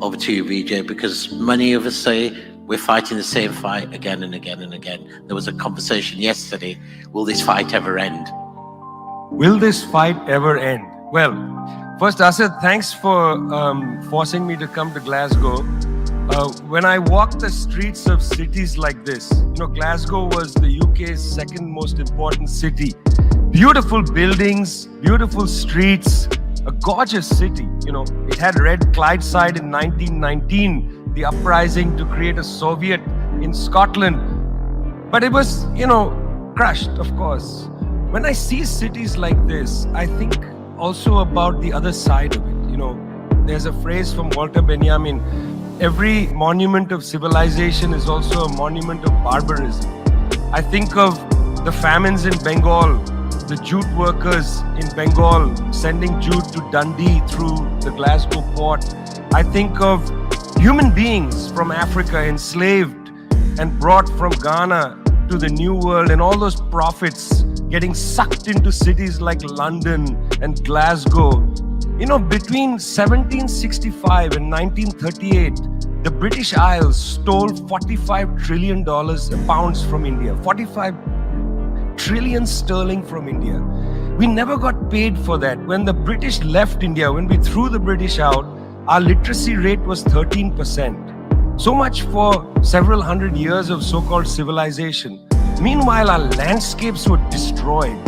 over to you, Vijay, because many of us say we're fighting the same fight again and again and again. There was a conversation yesterday, will this fight ever end? Will this fight ever end? Well, first, Asad, thanks for forcing me to come to Glasgow. When I walk the streets of cities like this, Glasgow was the UK's second most important city. Beautiful buildings, beautiful streets, a gorgeous city. It had Red Clydeside in 1919, the uprising to create a Soviet in Scotland. But it was, crushed, of course. When I see cities like this, I think also about the other side of it. There's a phrase from Walter Benjamin: every monument of civilization is also a monument of barbarism. I think of the famines in Bengal, the jute workers in Bengal sending jute to Dundee through the Glasgow port. I think of human beings from Africa enslaved and brought from Ghana to the New World, and all those profits getting sucked into cities like London and Glasgow. Between 1765 and 1938, the British Isles stole $45 trillion pounds from India, 45 trillion sterling from India. We never got paid for that. When the British left India, when we threw the British out, our literacy rate was 13%. So much for several hundred years of so-called civilization. Meanwhile, our landscapes were destroyed.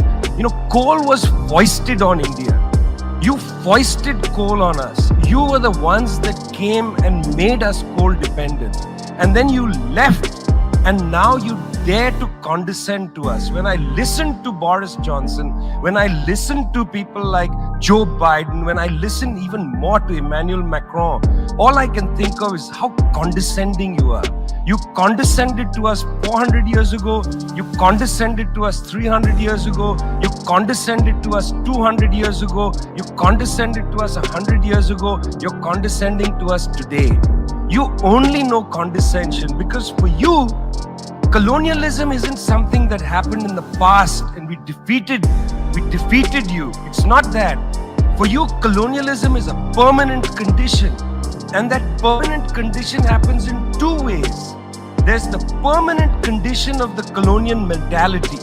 Coal was foisted on India. You foisted coal on us. You were the ones that came and made us coal dependent. And then you left, and now you dare to condescend to us. When I listen to Boris Johnson, when I listen to people like Joe Biden, when I listen even more to Emmanuel Macron, all I can think of is how condescending you are. You condescended to us 400 years ago. You condescended to us 300 years ago. You condescended to us 200 years ago. You condescended to us 100 years ago. You're condescending to us today. You only know condescension because for you, colonialism isn't something that happened in the past and we defeated you. It's not that. For you, colonialism is a permanent condition. And that permanent condition happens in two ways. There's the permanent condition of the colonial mentality.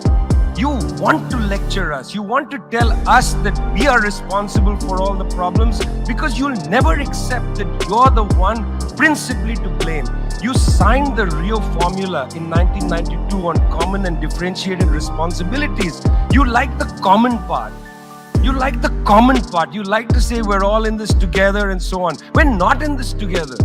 You want to lecture us. You want to tell us that we are responsible for all the problems because you'll never accept that you're the one principally to blame. You signed the Rio Formula in 1992 on common and differentiated responsibilities. You like the common part. You like the common part. You like to say we're all in this together and so on. We're not in this together.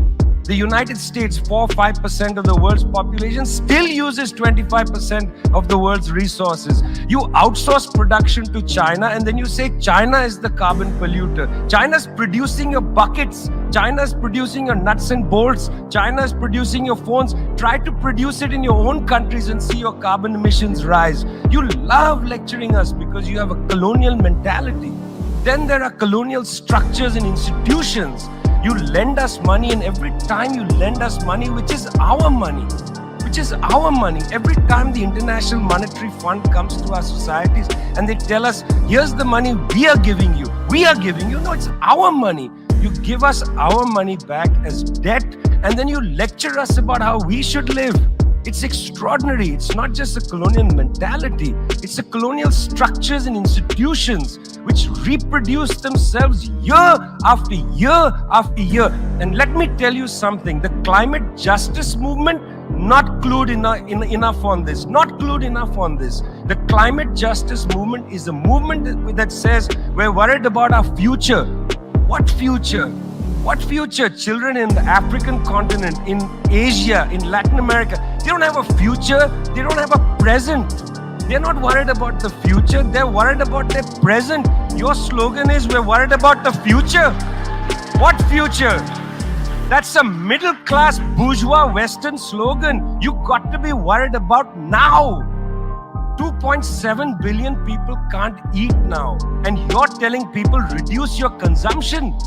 The United States, 4-5% of the world's population, still uses 25% of the world's resources. You outsource production to China and then you say China is the carbon polluter. China's producing your buckets. China's producing your nuts and bolts. China's producing your phones. Try to produce it in your own countries and see your carbon emissions rise. You love lecturing us because you have a colonial mentality. Then there are colonial structures and institutions. You lend us money, and every time you lend us money, which is our money, every time the International Monetary Fund comes to our societies and they tell us, here's the money we are giving you. No, it's our money. You give us our money back as debt, and then you lecture us about how we should live. It's extraordinary. It's not just a colonial mentality. It's the colonial structures and institutions which reproduce themselves year after year after year. And let me tell you something. The climate justice movement, not clued enough on this. The climate justice movement is a movement that says we're worried about our future. What future? What future? Children in the African continent, in Asia, in Latin America, they don't have a future. They don't have a present. They're not worried about the future. They're worried about their present. Your slogan is, we're worried about the future. What future? That's a middle-class bourgeois Western slogan. You got to be worried about now. 2.7 billion people can't eat now. And you're telling people, reduce your consumption.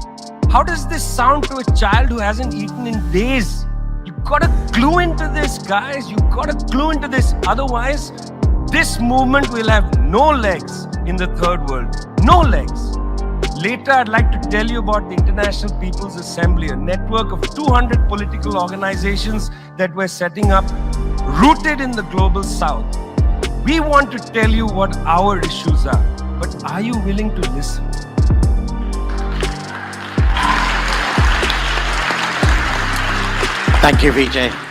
How does this sound to a child who hasn't eaten in days? You've got to clue into this, guys. You've got to clue into this. Otherwise, this movement will have no legs in the third world. No legs. Later, I'd like to tell you about the International People's Assembly, a network of 200 political organizations that we're setting up, rooted in the global south. We want to tell you what our issues are, but are you willing to listen? Thank you, Vijay.